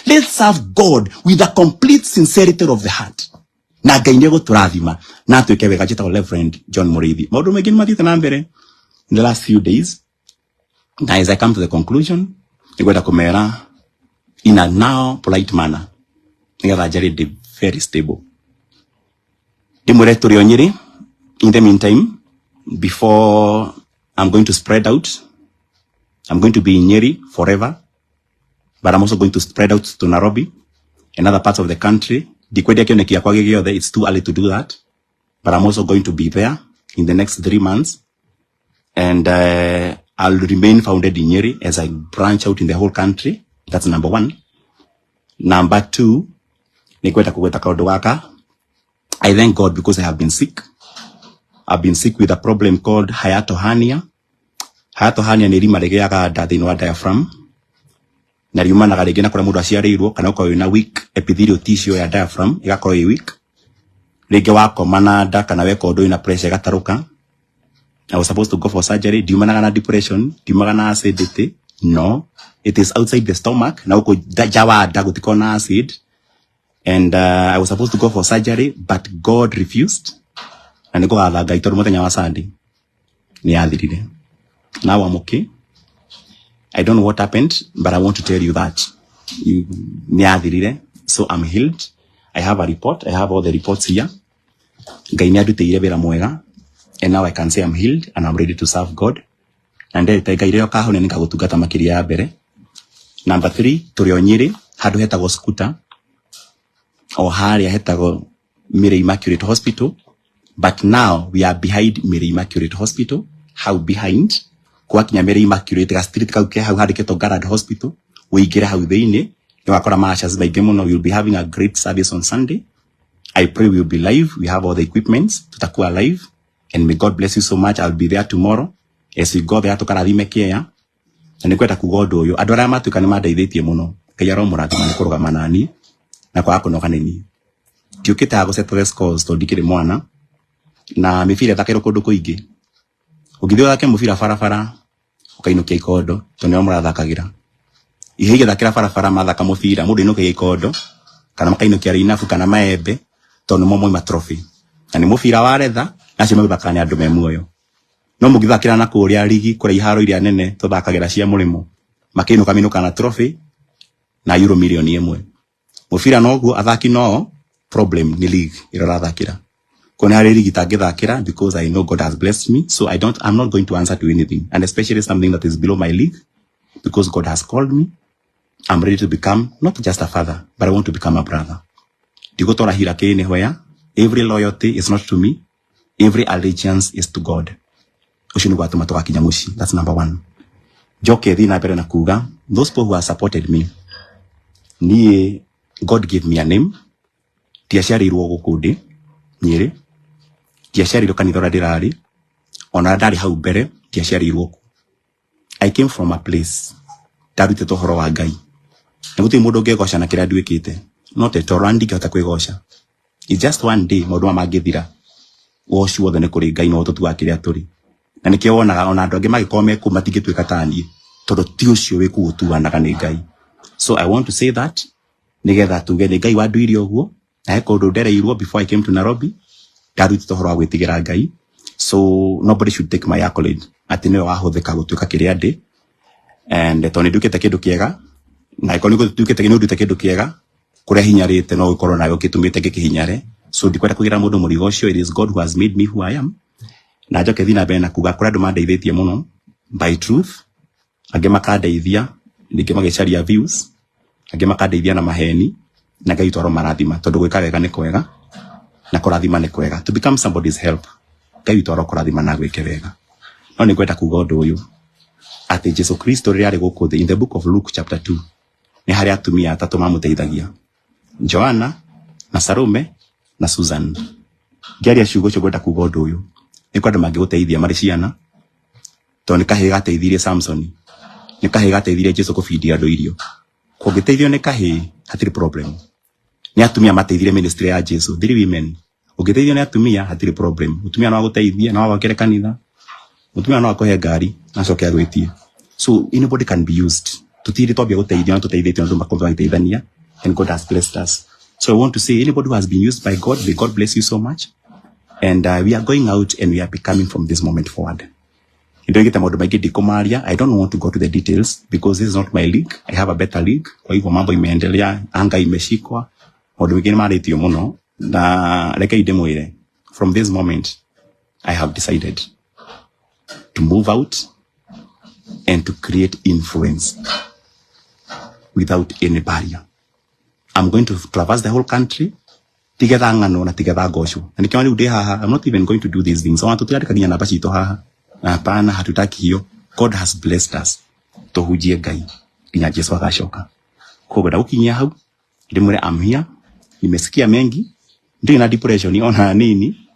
Let's serve God with a complete sincerity of the heart. Na Ngai nĩ gũtũrathima na twĩke wega. Njĩtagwo Reverend John Mũrĩithi. Maũndũ maingĩ nĩmathiĩte na mbere in the last few days. Now as I come to the conclusion, nĩngwenda kũmera in a now polite manner. Nĩgetha njarĩ very stable. Ndĩmwĩre tũrĩ o Nyĩrĩ. In the meantime, before I'm going to spread out, I'm going to be in Nyeri forever, but I'm also going to spread out to Nairobi and other parts of the country. It's too early to do that, but I'm also going to be there in the next 3 months, and I'll remain founded in Nyeri as I branch out in the whole country. That's number one. Number two, I thank God because I have been sick. I've been sick with a problem called hiatal hernia. Hiatal hernia ni rima regeaga nda thĩinĩ wa diaphragm. Na riumanaga rĩngĩ na kũrĩa mũndũ aciarĩirwo kana ũkorwo wĩna weak epithelial tissue ya diaphragm ĩgakorwo ĩ weak. Rĩngĩ wakoma na nda kana weka ũndũ wĩna pressure ĩgatarũka. I was supposed to go for surgery. Diumanaga na depression, diumaga na acidity. No, it is outside the stomach. Na uko jawa nda gũtikorwo na acid. And I was supposed to go for surgery, but God refused. And I go ala gaitoro mũthenya wa Sunday. Ni athirire. Now I'm okay. I don't know what happened, but I want to tell you that. Ni athirire. So I'm healed. I have a report. I have all the reports here. Ngai ni adutĩire wĩra mwega. And now I can say I'm healed and I'm ready to serve God. And then Ngai rĩo kahone ni gagũtungata makĩria ya mbere. Number 3, tũrĩ o Nyĩrĩ, handũ hetagwo Skuta. O harĩa hetagwo Mary Immaculate Hospital. But now we are behind Mary Immaculate Hospital. How behind? Kwa kinya Mary Immaculate ga street kau ke hau handĩkĩtwo Garland Hospital. Ũingĩre hau thĩinĩ. Nĩ wakora marshals maingĩ mũno. We'll be having a great service on Sunday. I pray we'll be live. We have all the equipments. Tutakuwa live. And may God bless you so much. I'll be there tomorrow. As we go there tukarathime kĩeya. Na nĩkwenda kuga ũndũ ũyũ. Andũ arĩa matuĩka nĩ mandeithĩtie mũno. Ngai aromũrathima nĩ kũrũgama nani. Na kwa kũnoga nĩ niĩ. Ndiũkĩte gũsettle scores tondũ ndikĩrĩ mwana. Na mĩbira ĩthakĩrwo kũndũ kũingĩ. Ũngĩthiĩ ũthake mũbira barabara ũkainũkia ikondo tondũ nĩo mũrathakagĩra. Ihĩ igĩthakĩra barabara mathaka mũbira mũndũ ainũkia ikondo kana makainũkia rĩinabu kana maembe tondũ nĩmo moima trophy. Na nĩ mũbira wa retha nacio magĩthaka nĩ andũ me muoyo. No mũgĩthakĩra na kũrĩa rigi kũrĩa iharo iria nene tũthakagĩra cia mũrĩmo. Makĩinũka na trophy na euro milioni 1. Mũbira noguo athaki no problem ni league ĩrathakĩra. Kone harĩ ligi tangĩthakĩra because I know God has blessed me, so I'm not going to answer to anything, and especially something that is below my league, because God has called me. I'm ready to become not just a father, but I want to become a brother. Digotora hirake ni where every loyalty is not to me, every allegiance is to God. Ushinu gwatu matoka kinyamushi. That's number 1. Joke thi na mbere na kuga, those people who have supported me, ni God gave me a name. Tiaciarirwo gũkũ ndĩ Nyĩrĩ. Tiaciarirwo kanitha ndirarĩ. Ona ndarĩ hau mbere, tiaciarirwo. I came from a place. Ndarutĩte ũhoro wa Ngai. Na gũtirĩ mũndũ ũngĩgoca na kĩrĩa nduĩkĩte. Not at all, ndingĩhota kwĩgoca. It's just one day maũndũ mangĩthira. Woci wothe nĩ kũrĩ Ngai na ũtũtu wa kĩrĩa tũrĩ. Na nĩkĩo wonaga ona andũ angĩ magĩkorwo mekuo matingĩtuĩka ta niĩ. Tondũ ti ũcio wĩkũgũtuanaga nĩ Ngai. So I want to say that nigetha tuge nĩ Ngai wanduire ũguo. Na he kũndũ ndereirwo before I came to Nairobi. Ndarutĩte ũhoro wa gwĩtigĩra Ngai. So nobody should take my accolade. Atĩ nĩwe wahũthĩka gũtuĩka kĩrĩa ndĩ. And tondũ ndukĩte kĩndũ kĩega. Na ĩkorwo nĩ gũtuĩkĩte kĩndũ kĩega. Kũrĩa hinyarĩte no gũkorwo nayo gĩtũmĩte gĩkĩhinyare. So ndikwenda kũgira mũndũ mũrigo ũcio. It is God who has made me who I am. Na njoke thiĩ na mbere na kuga kũrĩa andũ mandeithĩtie mũno by truth. Angĩ makandeithia, ningĩ magĩcaria views. Angĩ makandeithia na maheni. Na Ngai toro marathima tondu gwika wega ni kwega na kurathima ni kwega. To become somebody's help, Ngai toro kurathima na gwike wega. No ni kwenda kuga undu uyu ati Jesu Kristo rĩrĩa arĩ gũkũ thĩ, in the book of Luke chapter 2, ni harĩ atumia atatu mamũteithagia, Joanna na Salome na Susan. Ngiaria ciugo cio kwenda kuga undu uyu ni kwenda mangĩgũteithia marĩ ciana, to ni kahĩ gateithirie Samson, ni kahĩ gateithirie Jesu kũbindia andũ irio. Kũngĩteithio ni kahĩ hatirĩ problem. Ni atumia mateithire ministry ya Jesu. 3 women. Ũngĩteithio ni atumia hatirĩ problem. Mutumia no agũteithie, no agwakĩre kanitha. Mutumia no akũhe ngari, na acoke agwĩtie. So anybody can be used. Tutiri twambia gũteithio na tũteithĩtio na andũ makomba gũteithania. and God has blessed us. So I want to say, anybody who has been used by God, may God bless you so much. And we are going out and we are becoming from this moment forward. I don't want to go to the details because this is not my league. I have a better league. Kwa hivyo mambo imeendelea, anga imeshikwa. From this moment, I have decided to move out and to create influence without any barrier. I'm going to traverse the whole country. I'm not even going to do these things. God has blessed us. I'm here. Nimesikia mengi. Ndio na depression iona nini.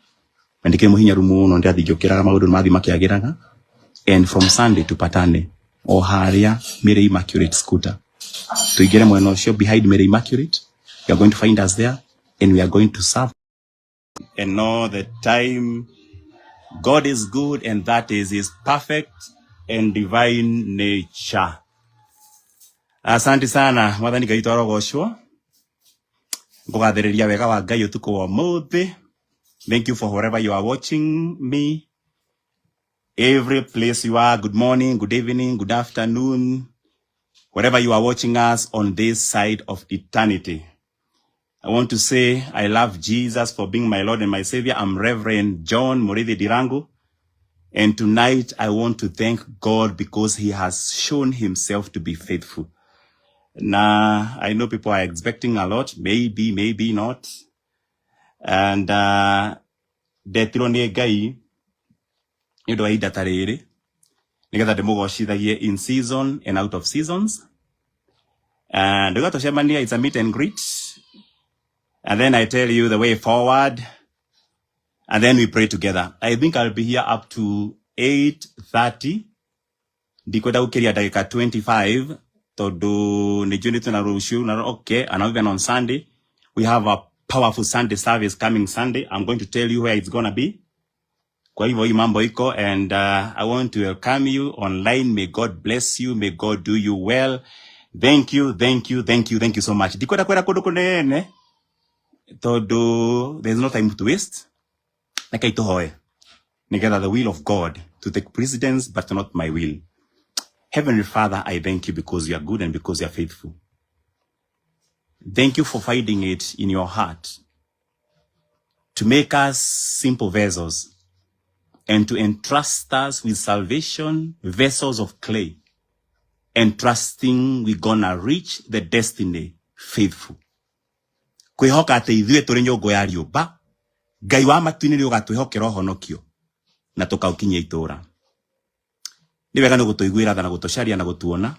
Ndike muhinya rumuno ndi athigokiraga maundu mathi makiagiraga. And from Sunday to Patane o haria Mary Immaculate Scooter. Tuigere mwena ucio behind Mary Immaculate. You are going to find us there and we are going to serve and know the time God is good and that is his perfect and divine nature. Asante sana mwathani Ngai twarogocwo. Ngugathiriria wega wa Ngai utuko wa muthi. Thank you for wherever you are watching me. Every place you are, good morning, good evening, good afternoon. Wherever you are watching us on this side of eternity. I want to say I love Jesus for being my Lord and my Savior. I'm Reverend John Murithi Dirangu. And tonight I want to thank God because he has shown himself to be faithful. Now, I know people are expecting a lot, maybe not. And detirone gai yudo ai datarere nigetha ndimugocithagie in season and out of seasons. And we got to share money, it's a meet and greet. And then I tell you the way forward. And then we pray together. I think I'll be here up to 8:30. Ndikwenda gukiria dakika 25. Todo nejunito na rushu na okay. And even on Sunday, we have a powerful Sunday service coming Sunday. I'm going to tell you where it's gonna be. Kwa hivyo hii mambo iko, and I want to welcome you online. May God bless you. May God do you well. Thank you so much. Ndikwenda kwera kundu kunene. Todo there's no time to waste. Nikaitohoe. Nigether the will of God to take precedence, but not my will. Heavenly Father, I thank you because you are good and because you are faithful. Thank you for finding it in your heart to make us simple vessels and to entrust us with salvation, vessels of clay, and trusting we're gonna reach the destiny faithful. Kwihoka ate ithuĩ tũrĩ nyũngũ ya riũmba, Ngai wa matu-inĩ nĩ ũgatwĩhokera ũhonokio na tũkaukinyia itũũra. Nĩ wega nĩ gũtũiguĩra tha na gũtũcaria na gũtuona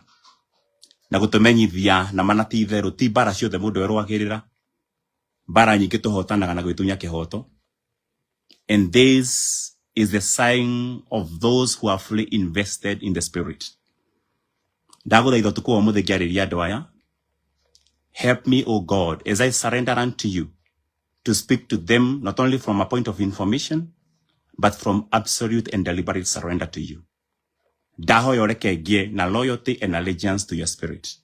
na gũtũmenyithia na mana ti itherũ ti mbara ciothe mũndũ erũagĩrĩra. Mbara nyingĩ tũhotanaga na gwĩtunya kĩhoto. And this is the sign of those who are fully invested in the Spirit. Ndagũthaitha ũtukũ wa ũmũthĩ ngĩarĩria andũ aya. Help me, O God, as I surrender unto you, to speak to them not only from a point of information, but from absolute and deliberate surrender to you. Ndahoya ũreke ngie na loyalty and allegiance to your Spirit.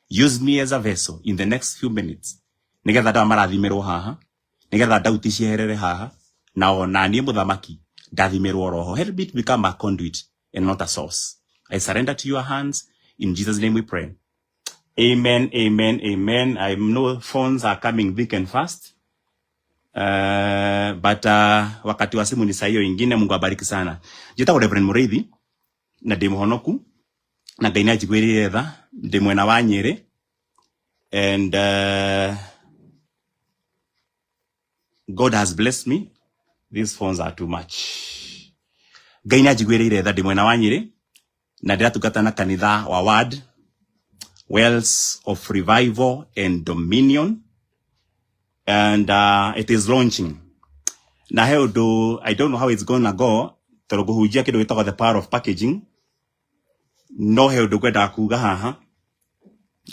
Use me as a vessel in the next few minutes. Nigetha ndawa marathimirwo haha, nigetha ndauti cieherere haha, na ona niĩ mũthamaki ndathimirwo roho. Help me to become a conduit and not a source. I surrender to your hands. In Jesus' name we pray. Amen. I know phones are coming thick and fast. But wakati wa simu ni saa hiyo ingine. Mungu abariki sana. Njĩtagwo Reverend Murithi na ndĩ mũhonoku na Ngai nĩ anjiguĩrĩire tha, ndĩ mwena wa Nyĩrĩ. And God has blessed me. These phones are too much. Ngai nĩ anjiguĩrĩire tha, ndĩ mwena wa Nyĩrĩ na ndĩratungata na kanitha wa Word Wells of Revival and Dominion. And it is launching. Na I don't know how it's gonna go. Toroguhujia kido gitagwo the power of packaging. No do kwenda kuga haha.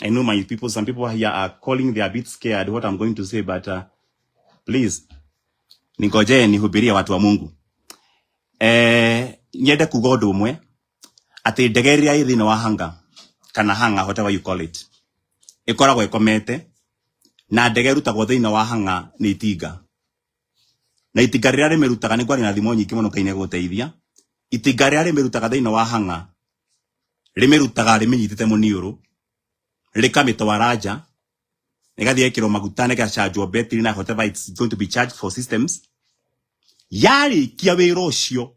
I know my people, some people here are calling, they are a bit scared what I'm going to say, but please ningoje nihubiria watu wa Mungu. Nyende kuga undu umwe ati ndegeria ithina wa hanga kana hanga whatever you call it. Ikoragwo ikomete na ndege rutagwo thiina wa hanga ni itinga na itinga riria rimerutaga ni kwari na thimo nyingi muno kaine guteithia itinga riria rimerutaga thiina wa hanga rimerutaga riminyitite muniuru rikamitwara nja nigathie ikiro maguta nigachanjwo battery na whatever it's going to be charged for systems yarikia wira ucio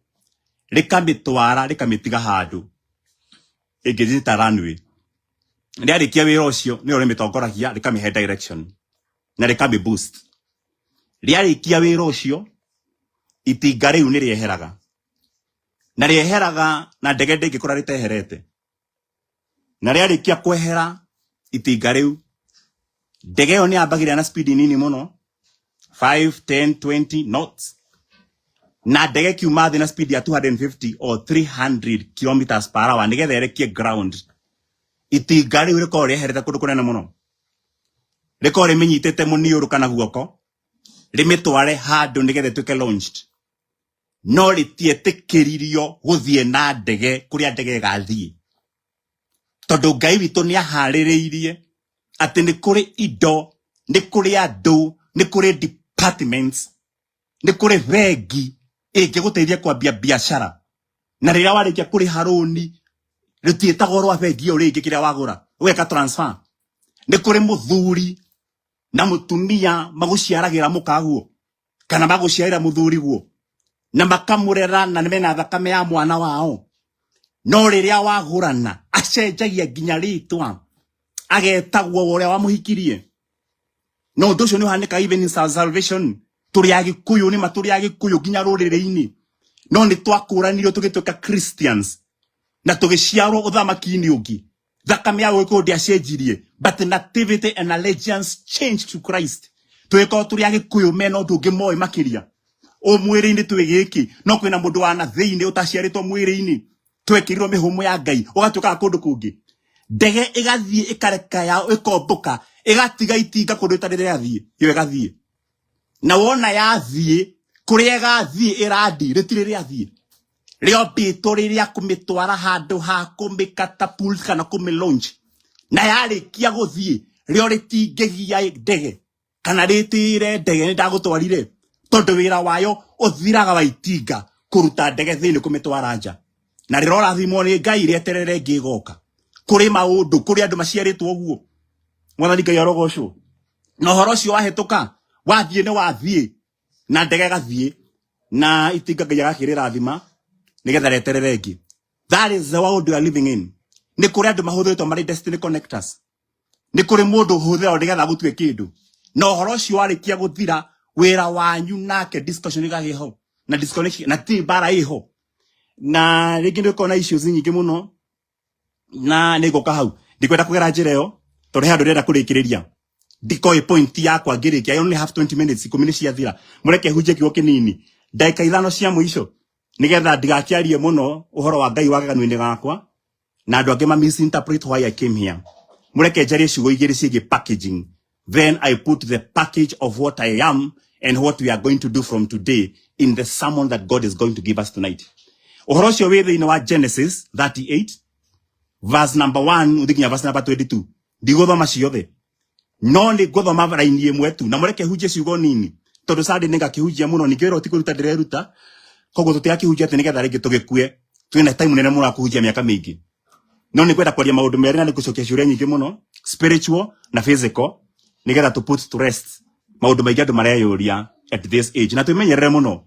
rikamitwara rikamitiga handu ingithita runway riarikia wira ucio ni rimitongoragia rikamihe direction na rikami boost riarikia wira ucio itinga riu ni rieheraga na ndege ndingikora riteherete na riarikia kwehera itinga riu ndege yo ni ambagiria na speed nini muno 5 10 20 knots na ndege kiuma thi na speed ya 250 or 300 kilometers per hour nigetha erekie ground itinga riu riko rieherete kundu kunene muno riko riminyitite muniuru kana guoko rimitware handu nigetha tuke launched no ritietikirio guthie na ndege kuria ndege gathie tondu Ngai witu ni ahaririirie ati ni kuri indo ni kuri andu ni kuri departments ni kuri vengi ingiguteithia kwambia biashara na riria warikia kuri haruni ritietagwo rwa vengi iyo ringi kiria wagura weka transfer ni kuri muthuri na mutumia maguciaragira mukaguo kana maguciarira muthuri guo na makamurera na nimena thakame ya mwana wao no riria wagurana acenjagia nginya ritwa agetagwo uria wamuhikirie no nducio ni uhanika even in salvation turi agikuyu ni maturi agikuyu nginya rurire-ini no ni twakuranirio tugituka Christians na tugiciarwo uthamaki-ini ungi thakame ya gwiko ndiacenjirie but nativity and allegiance changed to Christ twiko turi agikuyu meno ndungi moy makiria o mwiri-ini twigiki no kwina mundu wana thiini utaciaritwo mwiri-ini twekirirwo mihumo ya Ngai ugatuka kundu kungi ndege igathie ikareka yao ikomboka igatiga itinga kundu itarire yathie yo igathie na wona yathie kuria gathie iradi ritire yathie rio bito riria kumitwara handu ha kumikatapult kana kumilaunch na yarikia guthie rio ritingegia ndege kana ritire ndege ni ndagutwarire tondu wira wayo uthiraga wa itinga kuruta ndege thini kumitwara nja na rirora thimo ni Ngai rieterere ngigoka kuri maundu kuri andu maciaritwo guo mwathani Ngai arogocwo no horo cio wahituka wathie ni wathie na ndege gathie na itinga Ngai agakirira thima nigetha reterere ngi that is the world we are living in ni kuri andu mahuthitwo mari destiny connectors ni kuri mundu huthira nigetha gutue kindu no horo cio warikia guthira wira wanyu nake discussion igagiho na disconnection na tibara iho na ringi ndiko na issues nyingi muno na niguka hau ndikwenda kugera njira yo tondu handu renda kurikiriria ndiko point yakwa ngirikia I only have 20 minutes ikumini cia thira mureke huje kiwo kinini ndaika ithano cia muico nigetha ndigakiarie muno uhoro wa Ngai wagaganwini gakwa na andu angi ma misinterpret why I came here mureke njari ciugo igiri ciigi packaging then I put the package of what I am and what we are going to do from today in the sermon that God is going to give us tonight. Uhoro cio wi thiini wa Genesis 38 verse number 1 uthikinya verse number 22 ndiguthoma ciothe no ni guthoma raini imwe tu na mureke huje ciugo nini tondu sadi ninga kihujia muno nikiro tikuruta ndireruta koguo tutiakihujia ati nigetha ringi tugikue twina time nene muno akuhujia miaka mingi no ni kwenda kwaria maundu meri na ni gucokia ciuria nyingi muno spiritual na physical nigetha to put to rest maundu maingi andu mareyuria at this age na twimenyerere muno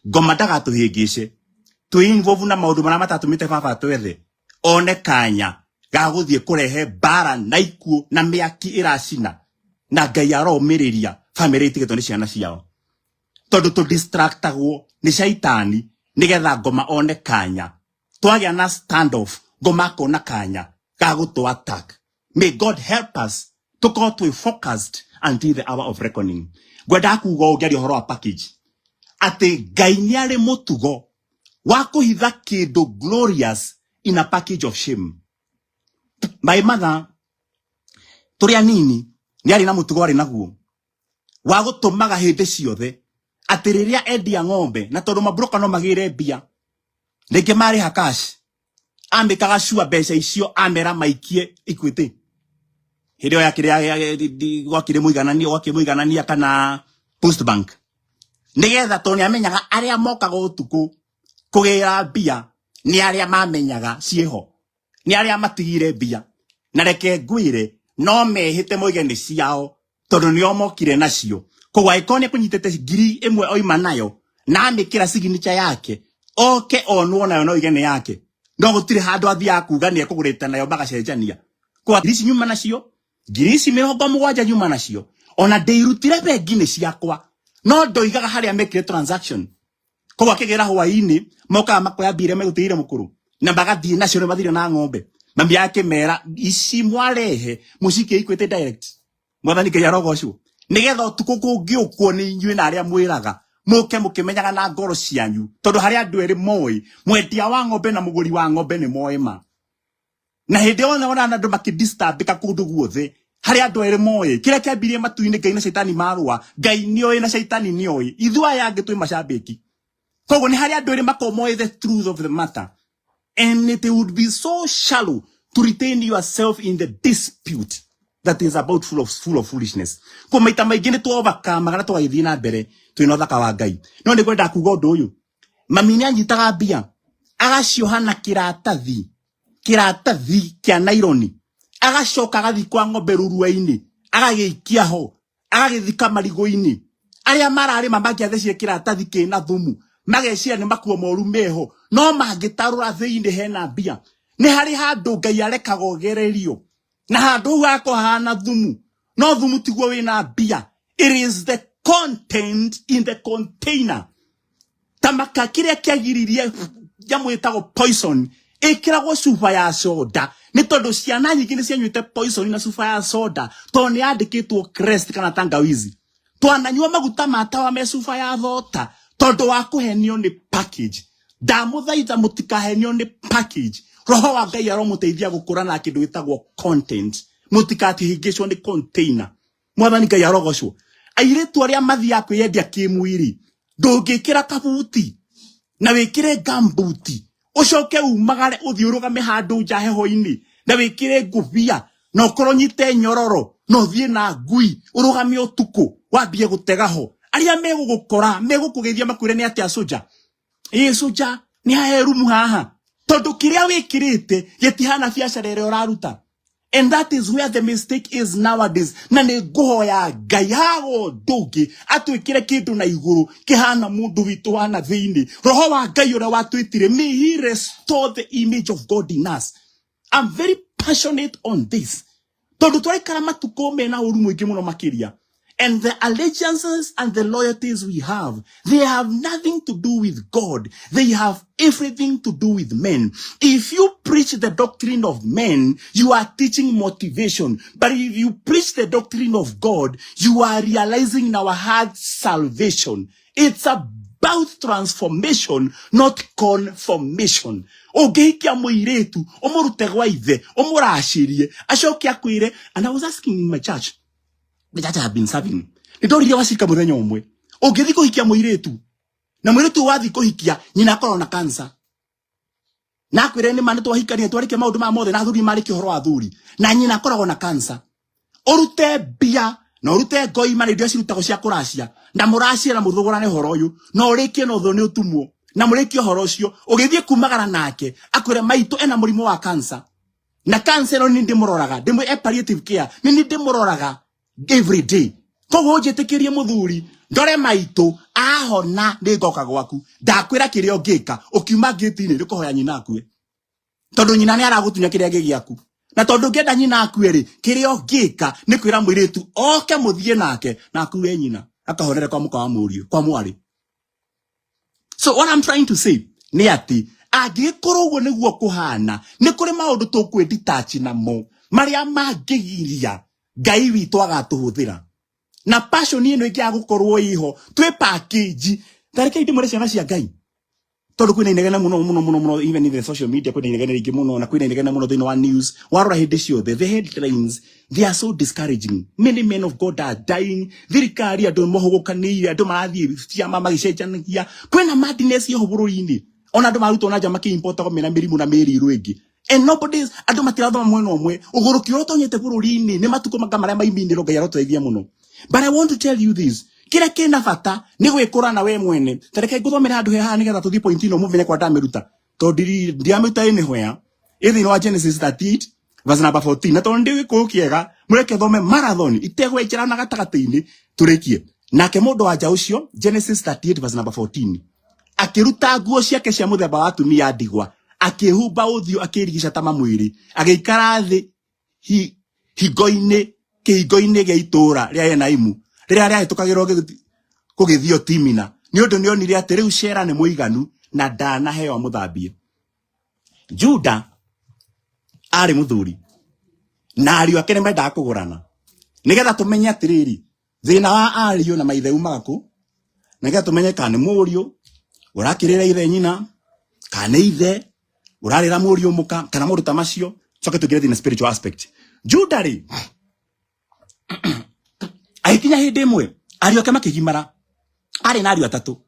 ngoma ndagatuhingice involve na maundu maria matatumite baba twethe one kanya ga guthie kurehe bara na ikuo na miaki iracina na Ngai aromiriria family itigitwo ni ciana ciao tondu to distractagwo ni shaitani nigetha ngoma one kanya twagia na standoff ngoma kona kanya ga gutu attack. May God help us to go to focused until the hour of reckoning. Gwenda kuuga ugeri horo wa package ati Ngai ni ari mutugo wa kuhitha kindu glorious in a package of shame. My mother turi anini ni ari na mutugo ari naguo wa gutumaga hindi ciothe ati riria endia ng'ombe na tondu mabroka no magire mbia ringi mari hakash ambikaga shua mbeca icio amera maikie Equity Hidio ya kire gwakire muiganania kana Post Bank nigetha to ni amenyaga aria mokaga utuku kugira mbia ni aria mamenyaga cieho ni aria matigire mbia na reke ngwire no mehite moige ni ciao tondu ni omokire nacio kogwa ikone kunyitete ngiri imwe oima nayo na amikira signature yake oke onwo nayo no igene yake no gutire handu athia kuga ni ekugurita nayo bagacenjania kwa ngiri nyuma nacio ngiri 70 nyuma nacio ona ndeirutire bengi ni ciakwa no ndoigaga haria mekire transaction kogwa kigera hwaini moka makoya bire megutire mukuru na bagathie nacio ne bathire na ng'ombe mami yake mera ici mwarehe mucike ikwete direct mwathani ke yarogocu nigetha utuku kungiukwo ni inyui na aria mwiraga muke mukimenyaga na ngoro cianyu tondu haria andu eri moi mwendia wa ng'ombe na muguri wa ng'ombe ni moema na hindi ona andu makidisturbika kundu guothe haria andu eri moi kira kiambirie matuini ngai na shaitani marua ngai nioi na shaitani nioi ithua yangi twi macambiki kogo ni haria andu eri makomoe the truth of the matter. And it would be so shallow to retain yourself in the dispute that is about full of foolishness. Kwa maita maingĩ nĩ twovakamaga na tũgagĩthiĩ na mbere twĩna ũthaka wa Ngai. No nĩ kwenda kuuga ũndũ ũyũ. Mami nĩ anyitaga mbia agacioha na kĩratathi kĩa naironi. Agacoka agathiĩ kwa ng'ombe rurua-inĩ agagĩikia ho agagĩthika marigũ-inĩ. Arĩa mararĩma mangĩathecire kĩratathi kĩna thumu magecira ni makuo moru meho no mangitarura thiini hena mbia ni hari handu Ngai arekaga ugererio na handu hako hana thumu no thumu tiguo wina mbia. It is the content in the container. Tamaka kiria kiagiririe jamwitago poison ikiragwo cuba ya soda ni tondu ciana nyingi ni cianyuite poison na cuba ya soda to ni andikitwo crest kana tangawizi twananyua maguta matawa me cuba ya thota tondu wa kuhenio ni package. Ndamuthaitha mutikahenio ni package. Roho wa Ngai aromuteithia gukura na kindu gitagwo content. Mutikatihingicwo ni container. Mwathani Ngai arogocwo. Airetu aria mathia kwiyendia kimwiri ndungikira kabuti na wikire gambuti ucoke umagare uthiurugame handu nja heho-ini na wikire ngubia na ukoronyite nyororo no thie na ngui urugame utuku wambie gutegaho aria megugukora megukugeithia makwire ni atia soja soja ni haherumu haha tondu kiria wikirite gitihana biacara ire uraruta. And that is where the mistake is nowadays. Na ni nguhoya Ngai hago ndungi atwikire kindu na iguru kihana mundu witu wana thiini. Roho wa Ngai ura watwitire, may he restore the image of God in us. I'm very passionate on this. Tondu twaikara matuko mena uru mwingi muno makiria. And the allegiances and the loyalties we have, they have nothing to do with God. They have everything to do with men. If you preach the doctrine of men, you are teaching motivation. But if you preach the doctrine of God, you are realizing in our heart salvation. It's about transformation, not conformation. Ogehikia muiretu, omurute gwa ithe, omurashirie, acoke akwire. And I was asking in my church, the church I have been serving. Nidoriria wasika muthenya umwe. Ungithi kuhikia muiretu. Na muiretu wathi kuhikia nyina akorwo na cancer. Na kwire ni mane twahikania twarike maundu ma mothe na athuri mari kihoro athuri. Na nyina akorwo na cancer. Urute bia na urute ngoi mane ndio cirutago cia kuracia. Na muracia na muthugurane horo uyu. Na urikie no thoni utumwo. Na murikie horo ucio ugithie kumagara nake akwire maitu ena murimo wa cancer. Na cancer no ndi muroraga. Ndimwe palliative care. Ni ndi muroraga every day. Kogo jetekerie muthuri ndore maitu ahona ni ngoka gwaku ndakwira kirio ngika ukiuma gate-ini rikuhoya nyina akue tondu nyina ni aragutunya kiria gigiaku na tondu ngenda nyina akue ri kirio ngika ni kwira muiretu oke muthie nake na akue nyina akahonere kwa muka wa murio kwa mwari. So what I'm trying to say ni ati angikorwo niguo kuhana ni kuri maundu tukwenditachi namo maria mangigiria Ngai witu agatuhuthira. Na passion ino iki agukorwo iho twe package tareke ndi mure ciana cia Ngai tondu kwina inegena muno even in the social media kwina inegena ringi muno na kwina inegena muno thini wa news warora hindi ciothe the headlines they are so discouraging. Many men of God are dying. Thirikari andu mohogokaniire andu marathie ciama magicenjanagia kwina madness yo bururi-ini ona andu marutwo na njama ki import ko mena mirimu na miriru ingi And nobody's andu matirathoma mwena omwe uguruki urotonyete bururi-ini ni matuko makamara maimindiro ngai aroteithia muno. But I want to tell you this, kira kina bata ni gwikura na we mwene. Tareke nguthomera andu heha nigetha tuthi point ino mumenye kwa ndamiruta to ndiamiruta ini hoya ithi no Genesis 38 verse number 14 na to ndi wiku kiega mureke thome marathon itegwejera na gatagati-ini turikie nake mundu wa nja ucio Genesis 38 verse number 14 akiruta nguo ciake cia muthemba wa atumia ndigwa akihumba uthio akirigisha tama mwiri ageikara thi higo-ini gia itura ria Enaimu riria riahitukagirwo kugithio Timina ni undu ni onire ati riu Shera ni muiganu na ndanaheo muthambie. Juda ari muthuri na ariu ake nimendaga kugurana nigetha tumenye atiriri thina wa ariu na maithe umaga ku nigetha tumenye kana muriu urakirira ithe nyina kana ithe urarira muriu muka kana mundu ta macio coke tugire in spiritual aspect. Juda ri aikinya hindi imwe ariu ake makigimara ari na ariu atatu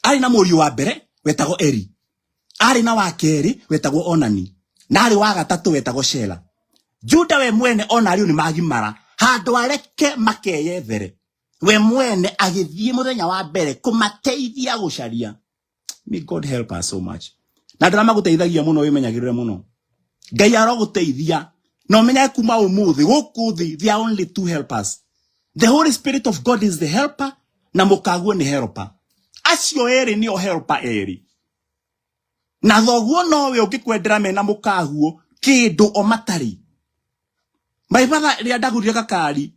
ari na muriu wa mbere wetagwo Eri ari na wa keri wetagwo Onani na ari wa gatatu wetagwo Shela. Juda we mwene ona ariu ni magimara handu areke makeyethere we mwene agithie muthenya wa mbere kumateithia gucaria. May God help us so much. Na ndira maguteithagia muno wimenyagirire muno ngai aroguteithia no menya kuma umuthi gukuthi there are only two helpers. The Holy Spirit of God is the helper na mukaguo ni helper. Acio eri ni o helper eri na thoguo nowe ukikwendera mena mukaguo kindu o matari. My father ria ndagurire gakari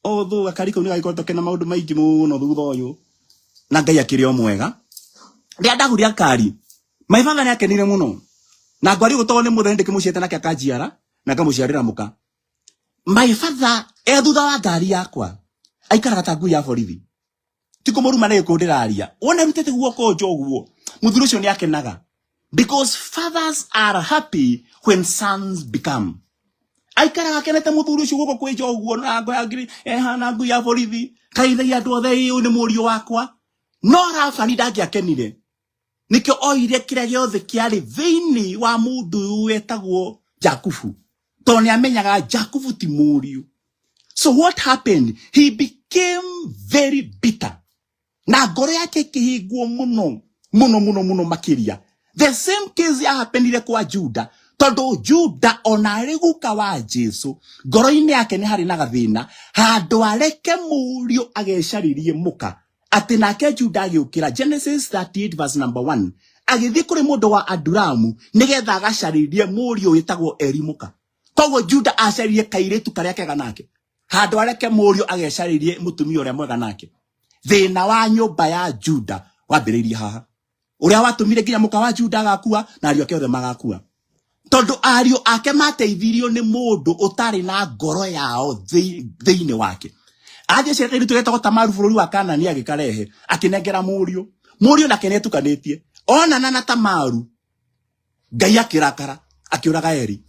otho gakari kau ni gagikotoke na maundu maingi muno thutha uyu na ngai akiri o mwega ria ndagurire gakari. My father ni akenire muno na ngwari gutogo ni mutheni ndikimuciete nake akajiara na ngamuciarira muka. My father thutha wa ngari yakwa aikaraga ta ngui ya borithi tikumuruma ni kundiraria wona rutete guoko njoguo muthuri ucio ni akenaga because fathers are happy when sons become. Aikaraga kenete muthuri ucio guoko kwi njoguo na ngo ngiri na ngui ya borithi kaithagia andu othe uyu ni muriu wakwa no Labani ndangiakenire nikio oire kiria giothe kiari thiini wa mundu wetagwo Jakubu to ni amenyaga Jakubu ti muriu. So what happened? He became very bitter na ngoro yake kihiguo muno makiria. The same case happened kwa Juda tondu Juda ona ariguka wa Jesu ngoro-ini yake ni hari na gathina handu areke muriu agecaririe muka ati nake Juda agiukira Genesis 38 verse number 1 agithi kuri mundu wa Adulamu nigetha agacaririe muriu witagwo Eri muka. Koguo Juda acaririe kairetu karia kega nake handu areke muriu agecaririe mutumia uria mwega nake. Thina wa nyumba ya Juda wambiririe haha uria watumire nginya muka wa Juda agakua na ariu ake othe magakua tondu ariu ake mateithirio ni mundu utari na ngoro yao thiini wake. Athie cia kairetu getagwo Tamaru bururi wa Kanani agikarehe akinengera muriu nake netukanitie onana na Tamaru ngai akirakara akiuraga Eri.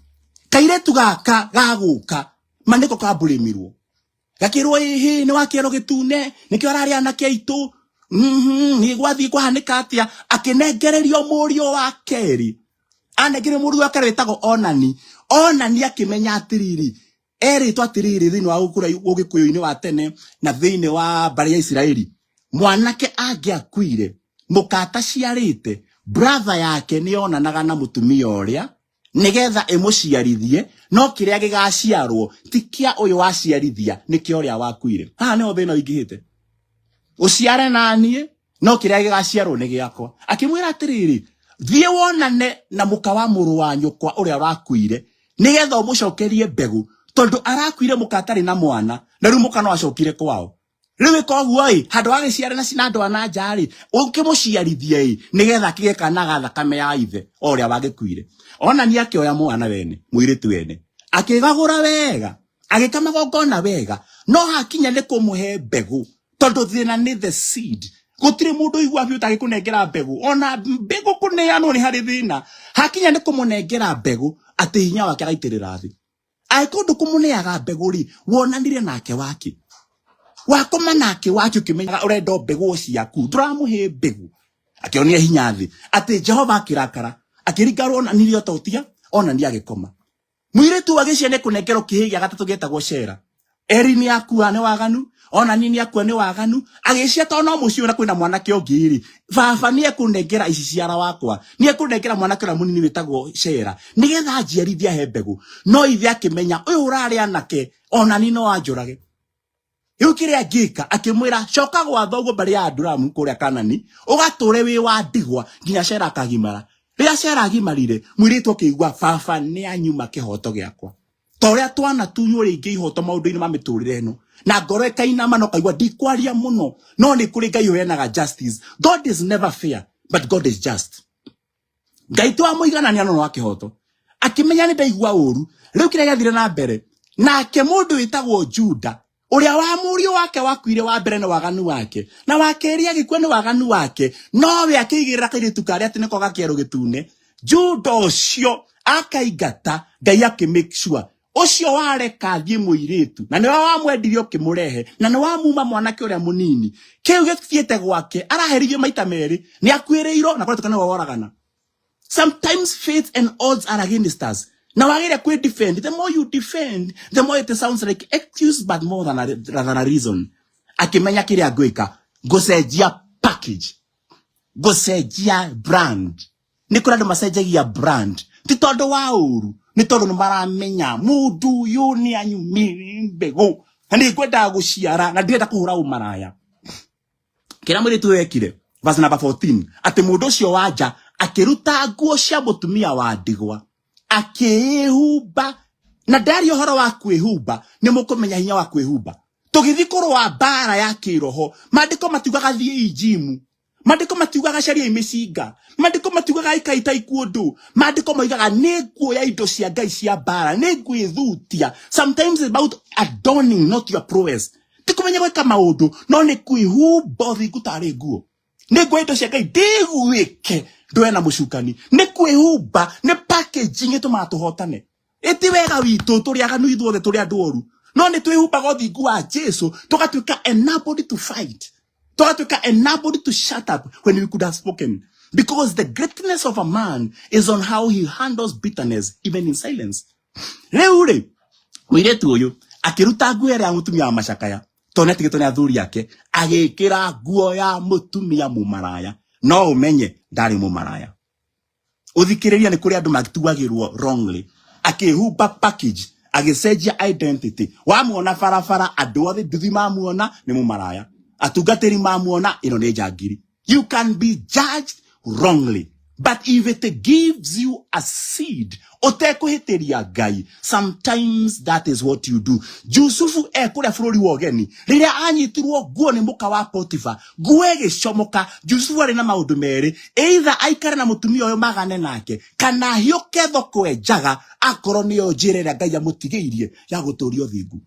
Kairetu gaka gaguka maniko kaburimirwo gakirwo ni wakiero gitune nikio araria na kiaitu ni gwathi kwahanika atia akinengererio muriu wa Keri anegire muriu wa Keri wetagwo Onani akimenya atiriri Eri twatiriri thiini wa gukura ugikuyu-ini wa tene na thiini wa mbari ya Israeli mwanake angiakuire mukata ciarite brother yake ni onanaga na mutumia uria nigetha imuciarithie no kiria gigaciarwo tikia uyu waciarithia nikio uria wakuire. Haha niho thina ingihite uciare nanie no kiria gigaciarwo ni giakwa. Akimwira atiriri thie wonane na muka wa muru wa nyukwa uria wakuire nigetha umucokerie mbegu tondu arakuire muka atari na mwana na riu muka no acokire kwao. Riu koguo handu agiciare na cinandu ana njari ukimuciarithie nigetha kige kana ga thakame ya ithe uria wagikuire. Onani akioya mwana wene muiritu wene akigagura wega agikama gongona wega no hakinya ni kumuhe mbegu tondu thina ni the seed. Gutire mundu igwa biu tagikunengera mbegu ona mbegu kuneanwo ni hari thina hakinya ni kumunengera mbegu ati hinya wake agaitirira thi aikundu kumuneaga mbegu ri wonanire nake wake wakoma nake wake ukimenyaga urenda mbegu ciaku nduramuhe mbegu akionia hinya thi ati Jehova akirakara akiringarwo na nirio totia Onani agikoma. Muiretu agiciane kunengero kihi gya gatatu getagwo Shera. Eri ni akua ne waganu, Onani ni akua ne waganu, agicia to no mucio na kwina mwanake ongiri. Baba ni ekunengera ici ciara wakwa. Ni ekunengera mwanake na munini wetagwo Shera. Nigetha ajiarithia hebegu. No ithe akimenya uyu urari anake, Onani no anjurage. Yukire agika akimwira coka gwa thogo bari ya Adulamu kuria Kanani, ugature wi wa ndigwa nginya Shera akagimara. Ria Shera agimarire, mwiritu akigwa baba ni anyuma kihoto giakwa. Toria twana tunyu ringi ihoto maundu-ini ma miturire eno. Na ngoro ikainama no kaigwa ndikwaria muno. No ni kuri Ngai uheanaga justice. God is never fair, but God is just. Ngai twa muiganania no akihoto. Akimenya ni ndaigwa uru, riu kire gathire na mbere. Nake mundu witagwo Juda, uria wa murio wake wakuire wa mbere na waganu wake. Na wakeria agikua ni waganu wake. No we akigirira kairitu kari ati niko gakiero gitune. Juda ucio akaigata, Ngai make sure ucio wareka thie muiritu na niwe wamwendirie ukimurehe na niwe wamuma mwanake uria munini kiu githiete gwake araherithio maita meri ni akwireiro na kwatukana woragana. Sometimes faith and odds are against us. Na wagire kwe defend, the more you defend, the more it sounds like excuse but more than a reason. Akimenya kire agwika gusejia package, gusejia brand. Nikora ndo masejagia brand ti tondu wa uru, ni tondu no maramenya mundu yu ni anyumiri mbego ni kwenda guciara na ndirenda kuhura umaraya. Kira mwiri tu wekire verse number 14 ati mundu cio wanja akiruta nguo cia mutumia wa ndigwa akihumba na ndari uhoro wa kwihumba ni mukumenya hinya wa kwihumba. Tugithikuru wa bara ya kiroho mandiko matiugaga thie ijimu, mandiko matiugaga sharia imicinga, mandiko matiugaga ikaita ikuondu, mandiko maigaga neguo ya indo cia Ngai cia bara, neguo ithutia. Sometimes it's about adorning, not your prowess. Tikumenya gweka maundu no ni kwihumba thingu tari nguo. Neguo indo cia Ngai ndiguike ndwe na mucukani, ni kwihumba, ni packaging ituma tuhotane. Iti wega witu turi aganu ithuothe turi andu oru, no ni twihumbaga thingu wa Jesu tugatuika enabled to fight. Tugatuika enabled to shut up when we could have spoken. Because the greatness of a man is on how he handles bitterness even in silence. Reure wiretu uyu akiruta nguo ya mutumia wa macakaya tone tigitone athuri yake agikira nguo ya mutumia mumaraya. No umenye ndari mumaraya. Uthikiriria ni kuri andu magituagirwo wrongly. Akihumba package, agisejia identity. Wamuona farafara andu othe nduthi mamuona ni mumaraya. Atugateri mamuona ino ni jagiri. You can be judged wrongly, but if it gives you a seed, otekuhitiria Ngai, sometimes that is what you do. Jusufu kule furori wogeni riria anyitirwo nguo ni muka wa Potifa, nguo igicomoka. Jusufu ari na maundu meri, either aikare na mutumia uyo magane nake kana hiuke thoko enjaga akoro ni onjirira Ngai amutigiirie ya guturio thingu.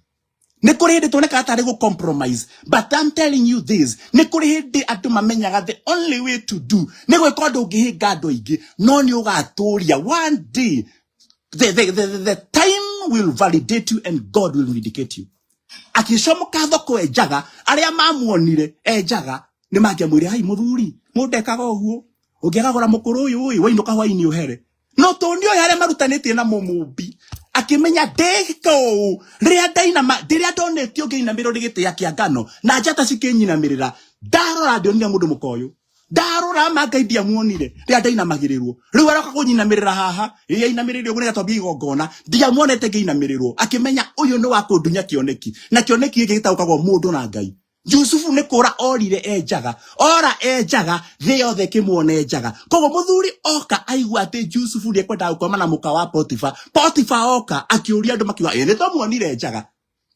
Nikuri hindi tuoneka atari go compromise, but I'm telling you this, nikuri hindi andu mamenyaga the only way to do ni gwika undu ungihinga andu aingi no ni ugaturia. One day the time will validate you and God will vindicate you. Akicomoka thoko enjaga aria mamuonire enjaga ni mangiamwire hai muthuri mundekaga uguo ungiagagura mukuru uyu wainuka hwaini uhere no tondio yare marutanitie na mumumbi. Akimenya deko ria daina diria donetio ngiinamiro rigite kia ngano na njata cikinyiinamirira ndarora ndionire mundu mukoyo ndarora magaidia muonire ria daina magirirwo riu aroka kunyinamirira haha ria inamiriro gune gatobia igongona ndia muonete ngiinamirirwo. Akimenya uyu ni wa kundunya kioneki na kioneki giki gitaukagwo mundu na Ngai. Jusufu ni kura orire enjaga ora enjaga thii yothe kimuone enjaga. Kogo muthuri oka aigua ati Jusufu ni kwenda gukoma na muka wa Potifa. Potifa oka akiuria andu makiwa ni twamuonire enjaga.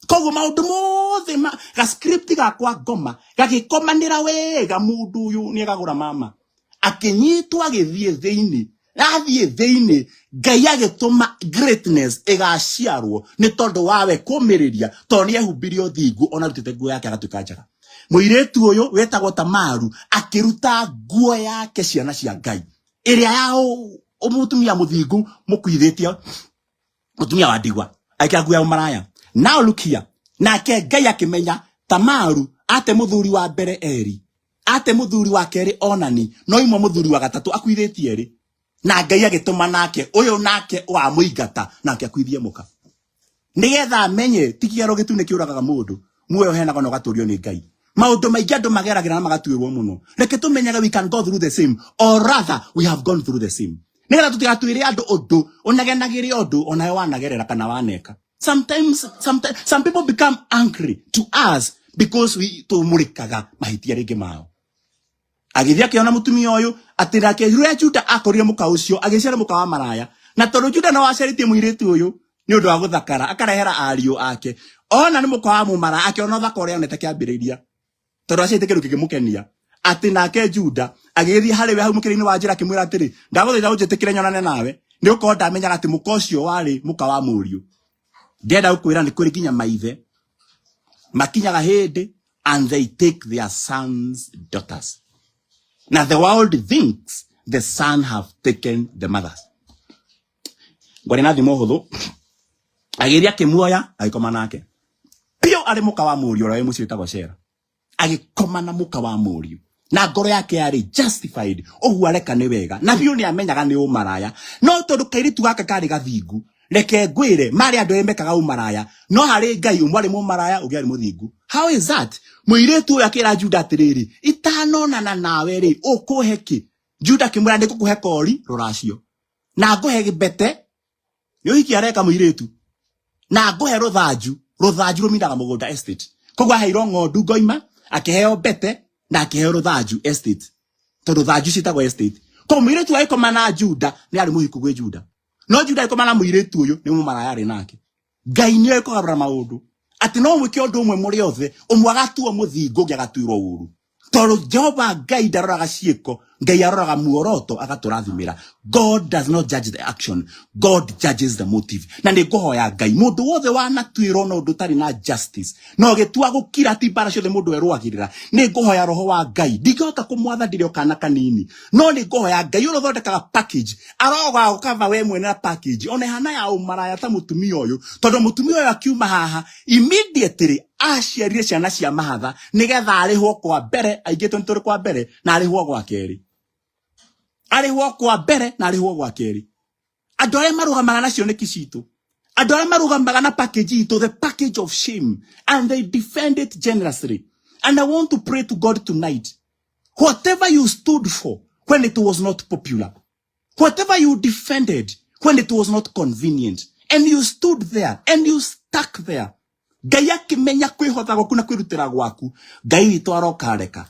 Kogo maundu mothe ga script gakwa ngoma gagikomanira wega mundu uyu ni agagura mama akinyitwa agithie thiini athie thiini. Ngai agituma greatness igaciarwo ni tondu wawe kumiriria to ni ehumbirio thingu ona rutite nguo yake agatuika njaga. Muiretu uyu wetagwo Tamaru akiruta nguo yake ciana cia Ngai iria yao umutumia muthingu mukwithitie mutumia wa ndigwa aikia nguo ya maraya. Now look here, nake Ngai akimenya Tamaru ate muthuri wa mbere Eri, ate muthuri wa keri Onani, no imwe muthuri wa gatatu akwithitie ri. na Ngai agituma nake uyu nake wa muingata nake akwithie muka nigetha amenye tikigero gitune kiuragaga mundu muoyo henaga no gaturio ni Ngai maundu maingi andu mageragira na magatuirwo muno reke tumenyaga we can go through the same or rather we have gone through the same nigetha tutigatuire andu undu onagenagire undu onayo wanagerera kana waneka sometimes some people become angry to us because we tumurikaga mahitia ringi mao agithia kiona mutumia uyu atira ke rua Juda akorire muka ucio agicera muka wa maraya na tondu Juda no waceritie muiritu uyu ni undu wa guthakara akarehera ariu ake ona ni muka wa mumara akiona thaka uria onete kiambiriria tondu acete kindu kigimukenia ati nake Juda agithia hari we hau mukirini wa njira kimwira atiri ndaguthaitha unjitikire nyonane nawe ni uko ndamenyaga ati muka ucio wari muka wa muriu ndienda gukwira ni kuri ginya maithe makinyaga hindi and they take their sons daughters. Now the world thinks the son have taken the mothers. Ngwari na thimo huthu agiria kimuoya agikoma nake pio ari muka wa muriu ora mucio itagwo Shera agikoma na muka wa muriu na ngoro yake ari justified ogu areka ni wega na pio ni amenyaga ni umaraya no tondu kairitu gake kari gathingu reke ngwire mari andu emekaga umaraya no hari Ngai umwari mu maraya ugiari muthingu. How is that? Muiretu uyu akira Juda atiriri itanonana nawe ri ukuheki Juda kimura ndi kukuhe kori ruracio na nguhe gibete yo iki areka muiretu na nguhe ruthanju ruminaga mugunda estate kogwa heiro ngondu ngoima akiheo bete na akiheo ruthanju estate tondu thanju citagwo estate ko muiretu aikoma na Juda ni ari muhiku gwe Juda no Juda aikoma na muiretu uyu ni mumaraya ri nake Ngai ni ekogabra maundu ati no mwike undu umwe muri othe umwe agatuo muthingo ngagatuirwo uru tondu Jehova Ngai ndaroraga ciiko Ngai aroraga muoroto agaturathimira. God does not judge the action, God judges the motive. Na ni nguhoya Ngai mundu wothe wanatuirwo no undu tari na justice no gitua gukira ti bara ciothe mundu erwagirira ni nguhoya roho wa Ngai ndingihota kumwatha ndirio kana kanini no ni nguhoya Ngai urothondekaga package aroga ukava we mwene na package one hana ya umaraya ta mutumia uyu tondu mutumia uyu akiuma haha immediately aciarire ciana cia mahatha nigetha arihwo kwa mbere aingitwo nturi kwa mbere na arihwo gwa keri arihwo kwa mbere na arihwo gwa keri andu aria marugamaga nacio niki citu andu aria marugamaga na package itu the package of shame and they defend it generously. And I want to pray to God tonight, whatever you stood for when it was not popular, whatever you defended when it was not convenient, and you stood there and you stuck there, Ngai akimenya kwihotha gwaku na kwirutira gwaku Ngai witu arokareka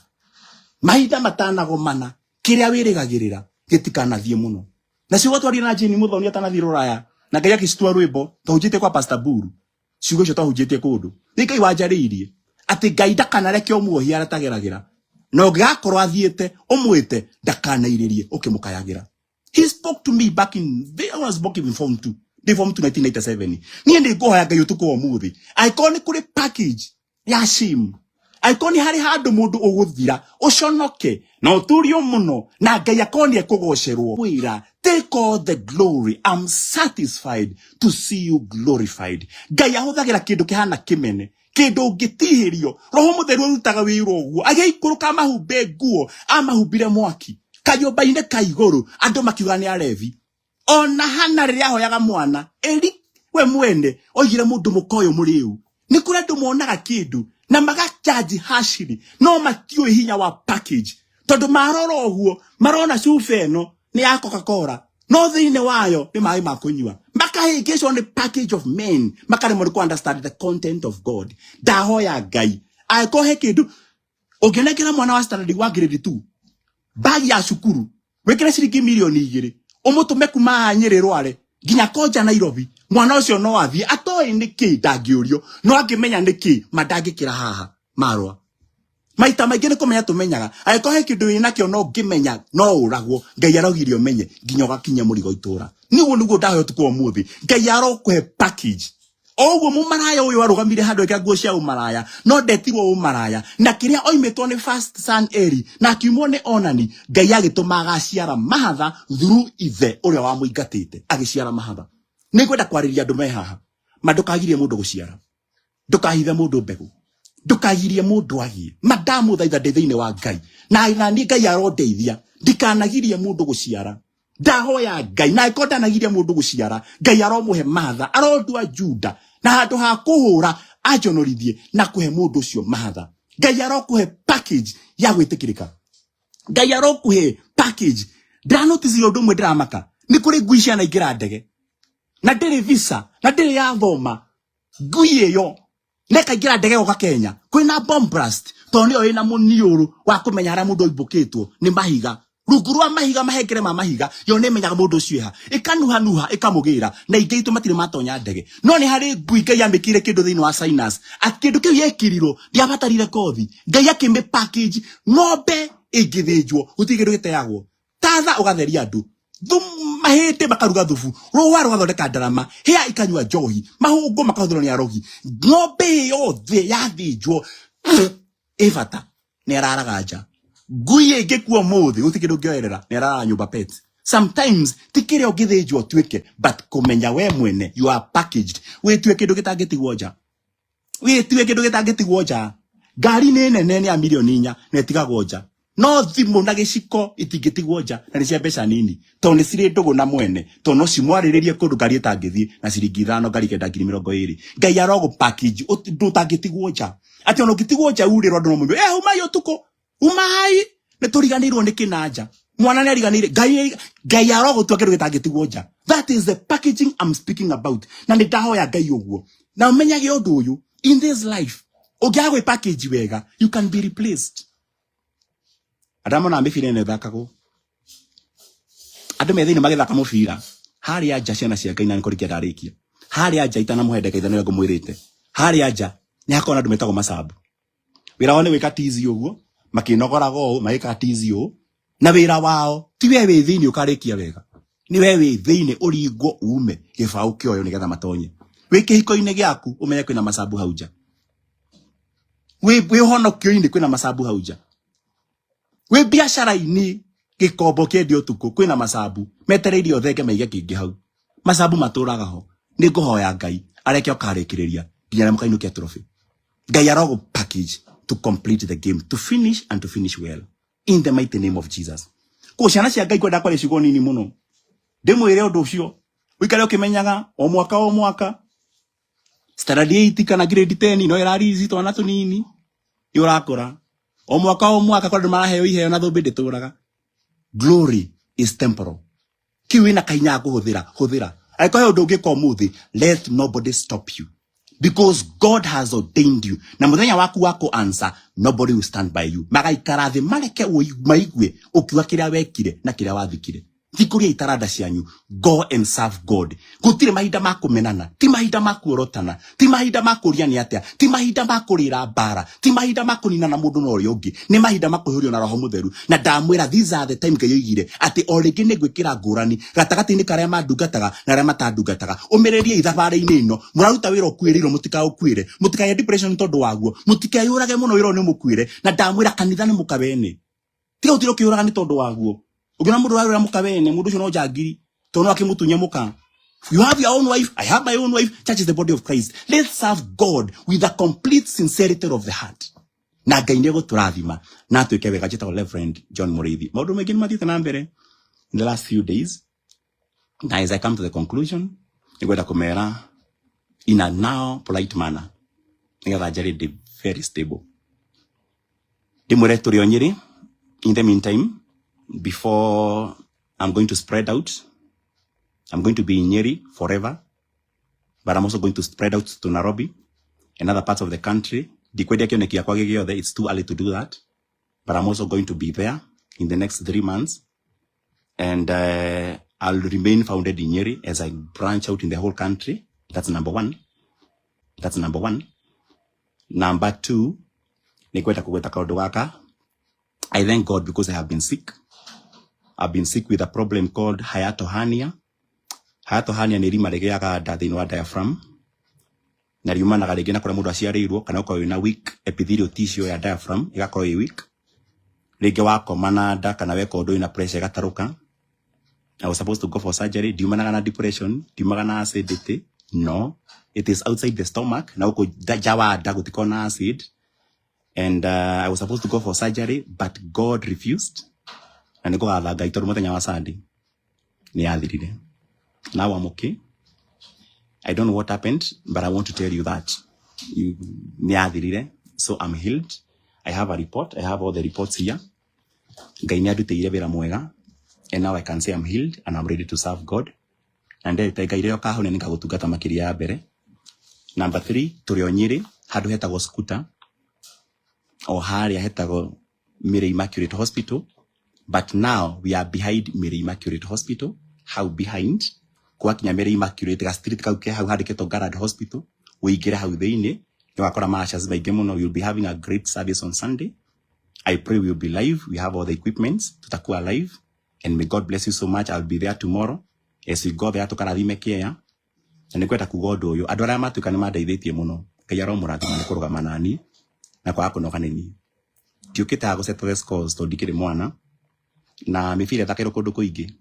mahinda matanagomana kiria wirigagirira gitikanathie muno na cio twari na jini muthoni atanathie ruraya na Ngai akistua rwimbo tahujite kwa Pastor Buru ciugo cio tahujite kundu ni Ngai wanjariirie ati Ngai ndakanareke omuohia aratageragira no ngakorwo athiete omwite ndakanairirie ukimukayagira. He spoke to me back in I was back in form 2 1987 ni ndi ngohoya Ngai utuko omuthi aikoni kuri package ya shame aikoni hari handu mundu uguthira uconoke na uturio muno na Ngai akoni ekugocerwo wira take all the glory. I'm satisfied to see you glorified. Ngai ahuthagira kindu kihana kimene kindu ngitihirio roho mutheru urutaga wira uguo agiikuruka mahumbe nguo amahumbire mwaki kayumba-ine ka iguru andu makiuga ni arevi ona hana riria hoyaga mwana eri we mwene oigire mundu mukoyo muriu ni kuri andu monaga kindu na magachaji hashiri no matiui hinya wa package tondu maroro uguo marona cuba eno ni ya Coca-Cola no thiine wayo ni mai ma kunyua makahingicwo ni package of men makaremwo ni understand the content of God. Ndahoya Ngai aikohe kindu ungenekera mwana wa standard wa grade 2 bagi ya cukuru wekere ciringi milioni 2 umutume kuma Nyeri Rware nginya Koja Nairobi mwana ucio no athie atoi niki ndangiurio no angimenya niki mandangikira haha marwa maita maingi ni kumenya tumenyaga aikohe kindu ina kio no ngimenya no uragwo Ngai arogirio menye nginya gakinya murigo itura niwo niguo ndahoyo tuko omuthi Ngai arokuhe package oguo mumaraya uyu arugamire handu eka nguo cia umaraya no ndetirwo umaraya na kiria oimetwo ni first son Eli na kiumwo ni Onani Ngai agituma agaciara mahatha through ithe uria wa muingatite agiciara mahatha. Ni kwenda kwariria andu me haha mandukagirie mundu guciara ndukahithe mundu mbegu ndukagirie mundu agie madamu thaitha ndeithine wa Ngai na ni Ngai arondeithia ndikanagirie mundu guciara ndahoya Ngai na ikonda nagiria mundu guciara Ngai aromuhe matha arondua Juda na handu ha kuhura ajonorithie na kuhe mundu ucio matha. Ngai arokuhe package ya gwitikirika. Ngai arokuhe package. Ndanotici undu mwe ndiramaka ni kuri ngui ciana ingira ndege na ndiri visa na ndiri ya thoma ngui iyo neka ingira ndege goka Kenya kwina bomb blast toni yo ina muniuru wa kumenya hara mundu oibukitwo ni mahiga rungu rwa mahiga mahengere ma mahiga yo ne menyaga mundu ucio ha ikanuha ikamugira na ingeitu matire matonya ndege no ni hari ngui Ngai amikire kindu thiini wa sinus akindu kiu yekiriro ndiabatarire kothi Ngai akime package ng'ombe ingithijwo gutigindu giteagwo tatha ugatheria andu mahete makaruga thufu ruwa rugathondeka ndarama hia ikanyua njohi mahungu makahuthirwo ni arogi ng'ombe yothe yathijwo evata ni araragaja ngui ingikuo muthi gutikindu ngioerera ni arara nyumba pet. Sometimes tikire ugithijwo twike but kumenya we mwene you are packaged we twe kindu gitangitigwo nja we twe kindu gitangitigwo nja ngari ni nene ni a milioni 4 na itigagwo nja no thimu na giciko itingitigwo nja na ni cia mbeca nini to ni ciri ndugu na mwene to no cimwariririe kundu ngari itangithie na ciringi 5 ngari kenda 2020 Ngai arogo package ndutangitigwo nja ati ono gitigwo nja urirwo ndu no mundu umayo tuko umai ne turiganirwo ni kinanja mwana ne ariganire Ngai arogo tu akeru gitangitigwo nja. That is the packaging I'm speaking about na ni ndahoya Ngai uguo na umenyage undu uyu in this life ugiagwe package wega you can be replaced. Adamo na mbifire ne thakago andu methini magithaka mubira hari anja ciana cia Ngai na nikurikia ndarikia hari anja itana muhende kaitha niwe ngumwirite hari anja ni hakona andu metagwo masabu wira wao ni wika tizi uguo makinogorago maika tizi u na wira wao ti we withini ukarikia wega ni we withini uringwo ume gibau kioyo nigetha matonye wiki hiko-ini giaku umenye kwina masabu hauja we honokio-ini kwina masabu hauja we biashara-ini gikombo kendi utuku kwina masabu metereirio thenge maige kingi hau masabu maturaga ho ni nguhoya Ngai areke okarikiriria nginya mukainukia trophy. Ngai arogo package to complete the game to finish and to finish well in the mighty name of Jesus. Ko ciana cia Ngai kwenda kwale cigo nini muno ndimwire undu ucio wikare ukimenyaga o mwaka standard 8 kana grade 10 no irarizi twana tunini yurakora o mwaka kwa maraheyo iheo na thumbi ndituraga. Glory is temporal. Kiwina kainya kuhuthira aikohe undu ngiko muthi let nobody stop you because God has ordained you na muthenya waku wako answer nobody will stand by you magaikara thi mareke maigwe ukiwa kiria wekire na kiria wathikire thikuria itarada cianyu go and serve God. Gutire mahinda ma kumenana ti mahinda ma kuorotana ti mahinda ma kuria ni atia ti mahinda ma kurira bara ti mahinda ma kunina na mundu no rio ngi ni mahinda ma kuhurio na roho mutheru na ndamwira these are the time Ngai yoigire ati o ringi ni gwikira ngurani gatagati-ini karia mandungataga na aria matandungataga umirerie ithabari-ini ino muraruta wira ukwirirwo mutikaũkwire mutikaye depression tondu waguo mutikayurage muno wira ni mukwire na ndamwira kanitha ni mukabene tiga utiro kiuraga ni tondu waguo ugina mundu warura mukabene mundu ucio no jangiri tono akimutunya muka. You have your own wife, I have my own wife. Church is the body of Christ. Let's serve God with a complete sincerity of the heart. Na Ngai nego turathima na tuike wega jita Reverend John Muriithi maundu mengi mathiite na mbere in the last few days. Now as I come to the conclusion nigwenda kumera in a now polite manner nigetha njari ndi very stable ndimwire turi o Nyeri. In the meantime, before I'm going to spread out, I'm going to be in Nyeri forever, but I'm also going to spread out to Nairobi and other parts of the country. It's too early to do that, but I'm also going to be there in the next 3 months, and I'll remain founded in Nyeri as I branch out in the whole country. That's number one. Number two, I thank God because I have been sick. I've been sick with a problem called hiatal hernia. Hiatal hernia ni rima rigiaga nda thiini wa diaphragm. Na riumanaga ringi na kura mundu aciarirwo kana ukorwo wina weak epithelial tissue ya diaphragm igakorwo i weak. Ringi wakoma na nda kana weka undu wina pressure igataruka. I was supposed to go for surgery. Diumanaga na depression, diumaga na acidity. No, it is outside the stomach. Na uko jawa nda gutiko na acid. And I was supposed to go for surgery, but God refused. And go ala gaitoru muthenya wa Sunday. ni athirire. Now I'm okay. I don't know what happened, but I want to tell you that ni athirire. So I'm healed. I have a report. I have all the reports here. Ngai ni andutĩire wĩra mwega, and now I can say I'm healed and I'm ready to serve God. And then Ngai rĩo kahone nĩ gagũtungata makĩria ya mbere. Number 3, tũrĩ o Nyĩrĩ, handũ hetagwo Skuta, o harĩa hetagwo Mary Immaculate Hospital, but now we are behind Mary Immaculate Hospital. How behind? Gwakinya Mary Immaculate ga street kau ke hau handĩkĩtwo Garland Hospital, ũingĩre hau thĩinĩ, nĩ wakora marshals maingĩ mũno. You'll be having a great service on Sunday. I pray we'll be live. We have all the equipments. Tutakuwa live. And may God bless you so much. I'll be there tomorrow. As we go there, tukarathime Kenya. Na nĩkwenda kuga ũndũ ũyũ. Andũ arĩa matuĩka nĩ mandeithĩtie mũno. Ngai aromũrathima nĩ kũrũgama nani. Na kwa kũnoga nĩ niĩ. Ndiũkĩte ha gũsettle scores tondũ ndikĩrĩ mwana. Na mĩbira ĩthakĩrwo kũndũ kũingĩ.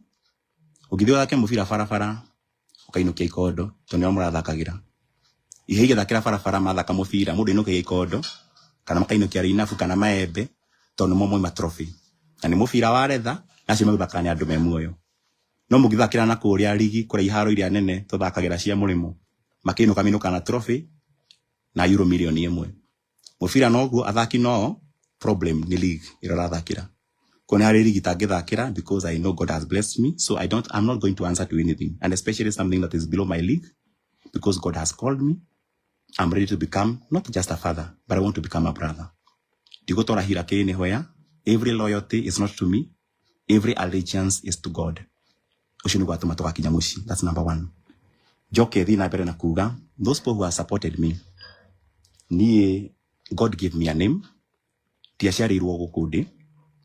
Ũngĩthiĩ ũthake mũbira barabara, ũkainũkia ikondo, tondũ nĩo mũrathakagĩra. Ihe igĩthakĩra barabara mathaka mũbira, mũndũ ainũkia ikondo, kana makainũkia rĩinabu kana maembe, tondũ nĩmo moima trophy. Na nĩ mũbira wa retha, nacio mathaka nĩ andũ me muoyo. No mũngĩthakĩra na kũrĩa ligi, kũrĩa iharo iria nene, tũthakagĩra cia mũrĩmo. Makĩinũka na trophy, na euro milioni 1. Mũbira noguo, athaki no, problem ni league ĩrĩa ũrathakĩra. Kone hari ligi tangĩthakĩra, because I know God has blessed me, so I'm not going to answer to anything, and especially something that is below my league, because God has called me. I'm ready to become not just a father, but I want to become a brother. Digotora hirake ni hoya. Every loyalty is not to me. Every allegiance is to God. Ushinu kwa tumatoka kinyamushi. That's number 1. Joke thina bere na kuga. Those people who have supported me. Ni God gave me a name. Tiashari iruo gukundi.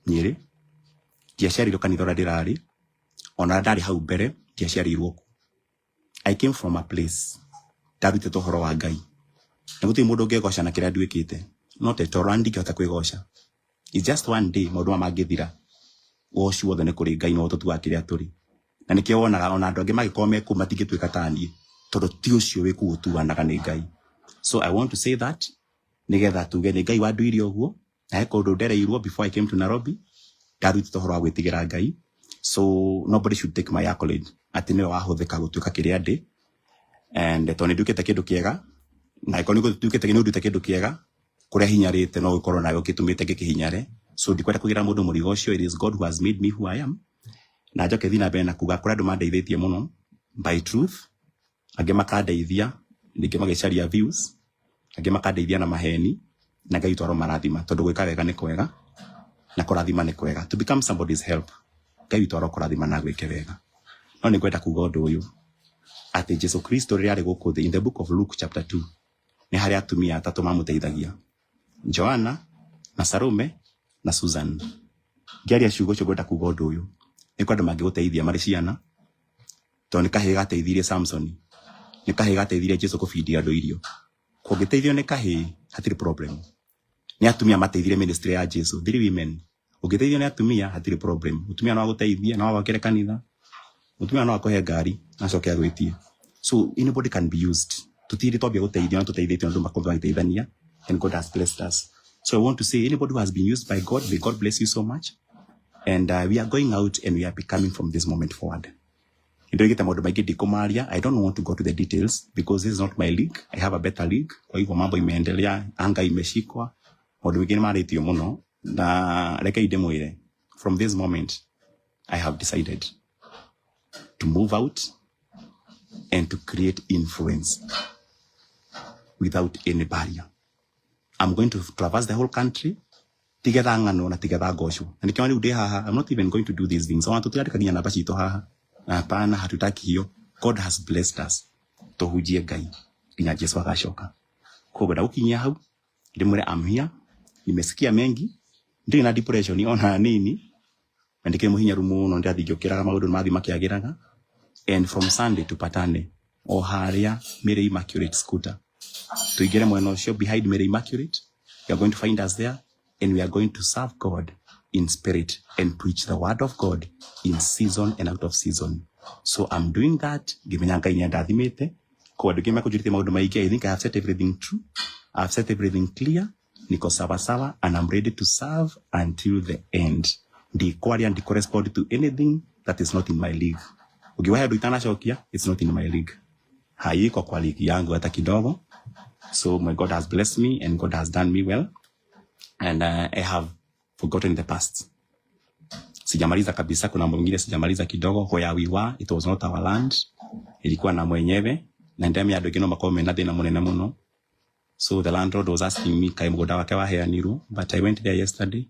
Nyere. Tiashari iruo kanithora dirari. Onadari hau bere. Tiashari iruo. I came from a place. Tabite tohoro wa Ngai. Naguti mundu ngegoca na kĩrĩa nduĩkĩte. Not at all ndingĩhota kwĩgoca. It's just one day maũndũ mangĩthira. Woci wothe nĩ kũrĩ Ngai no tũtuga kĩrĩa tũrĩ. Na nĩkĩo wonaga ona andũ angĩ magĩkorwo mekuo matingĩtuĩka ta niĩ. Tondũ ti ũcio wĩkũgũtuanaga nĩ Ngai. So I want to say that nĩgetha tuge nĩ Ngai wanduire ũguo. Na he kũndũ ndereirwo before I came to Nairobi. Ndarutĩte ũhoro wa gwĩtigĩra Ngai. So nobody should take my accolade. Atĩ nĩwe wahũthĩka gũtuĩka kĩrĩa ndĩ. And tondũ nĩndutĩte kĩndũ kĩega. Na ĩkorwo nĩ gũtuĩkĩte nĩndutĩte kĩndũ kĩega. Kũrĩa hinyarĩte no gũkorwo nayo gĩtũmĩte ngĩkĩhinyare. So ndikwenda kugira mũndũ mũrigo ũcio. It is God who has made me who I am. Na njoke thina mbere na kuga kũrĩa andũ mandeithĩtie mũno by truth. Angĩ makandeithia, ningĩ magĩcaria views. Angĩ makandeithia na maheni. Na Ngai twaro marathima tondũ gwĩka wega nĩ kwega. Na kũrathima nĩ kwega. To become somebody's help. Ngai twaro kũrathima na gwĩke wega. No nĩkwenda kuga ũndũ ũyũ. Atĩ Jesu Kristo rĩrĩ arĩ gũkũ thĩ, in the book of Luke chapter 2. Nĩ harĩ atumia atatũ mamũteithagia. Joanna na Salome na Susan. Ngiaria ciugo cio gwenda kuga ũndũ ũyũ. Nĩ kwenda mangĩgũteithia marĩ ciana. Tondũ nĩ kahĩĩ gateithirie Samson. Nĩ kahĩĩ gateithirie Jesu kũbindia andũ irio. Kũngĩteithio nĩ kahĩĩ, hatirĩ problem. Nĩ atumia mateithirie ministry ya Jesu. 3 women. Ũngĩteithio nĩ atumia, hatirĩ problem. Mutumia no agũteithie, no agwakĩre kanitha. Mutumia no akũhe ngari, acoke agwĩtie. So anybody can be used. Tutiri twambia gũteithio, no tũteithĩtio andũ makombe magĩteithania. And God has blessed us. So I want to say, anybody who has been used by God, may God bless you so much. And we are going out and we are becoming from this moment forward. I don't want to go to the details because this is not my league. I have a better league. Kwa hivyo mambo imeendelea, anga imeshikwa. Maundu mengine maretio muno na reke idemwire. From this moment, I have decided to move out and to create influence without any barrier. I'm going to traverse the whole country. Tigetha ngano na tigetha ngosho. Na nikiwa ni haha, I'm not even going to do these things. Wantu tuyandikagia namba cito haha. Na hapana hatutaki hiyo. God has blessed us. Tuhujie Ngai. Nginya Jesu agacoka. Koguo ndagukinyia hau. Ndimwire I'm here. Nimesikia mengi. Ndiri na depression ona nini. Ndike muhinyaru muno ndathi ngiokiraga maundu mathi makiagiraga. And from Sunday tupatane o haria Mary Immaculate Skuta. Tuigere mwena ucio behind Mary Immaculate. You are going to find us there and we are going to serve God in spirit and preach the word of God in season and out of season. So I'm doing that. Gimenya Ngai ni ndathimite. Kwa ndu ngima kujirite maundu maingi. I think I have set everything true. I have set everything clear. Niko sawa sawa and I'm ready to serve until the end. Ndi kwaria ndi correspond to anything that is not in my league. Ukiwahi ndio itanachokia, it's not in my league. Haiko kwa ligi yangu hata kidogo. So my God has blessed me and God has done me well. And I have forgotten the past. Sijamaliza kabisa, kuna mambo mengine sijamaliza kidogo. Where we were, it was not our land. Ilikuwa na mwenyewe. Na ndemi ya dogino makome na thina munene muno. So the landlord was asking me kai mgoda wake wa heaniru, but I went there yesterday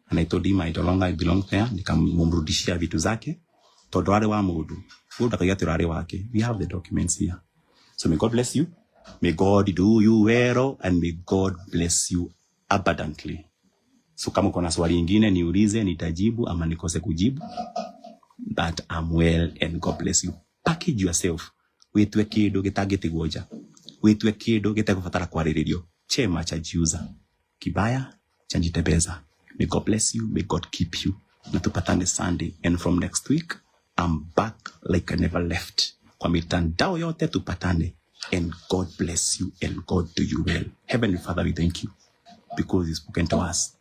and I told him I no longer belong there. Nikamrudishia vitu zake. Todo wale wa mudu. Mudu akayatura wale wake. We have the documents here. So may God bless you. May God do you well and may God bless you abundantly. So kama kuna swali ingine niulize, nitajibu ama nikose kujibu. But I'm well and God bless you. Package yourself. Wetwe kido gitagitigoja. Wetwe kido gitagufatara kwariririo. Chema cha jiuza. Kibaya chanjitebeza. May God bless you. May God keep you. Na tupatane Sunday. And from next week, I'm back like I never left. Kwa mitandao yote tupatane. And God bless you and God do you well. Heavenly Father, we thank you because you've spoken to us.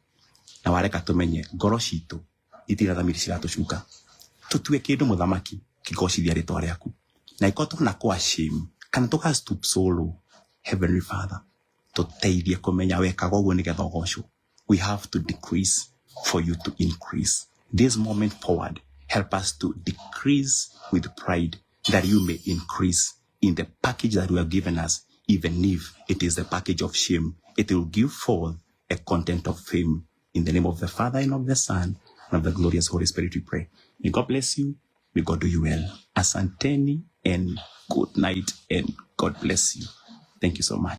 Na wareka tumenye ngoro citu itirathamiri ciratucuka. Tutue kindu muthamaki kigocithia ritwa riaku. Na ikoto na kwa shame kana tuka stoop solo. Heavenly Father, tuteithie kumenya wekaga uguo nigetha ugocwo. We have to decrease for you to increase. This moment forward, help us to decrease with pride that you may increase in the package that you have given us. Even if it is the package of shame, it will give forth a content of fame. In the name of the Father and of the Son and of the glorious Holy Spirit we pray. May God bless you. May God do you well. Asanteni and good night and God bless you. Thank you so much.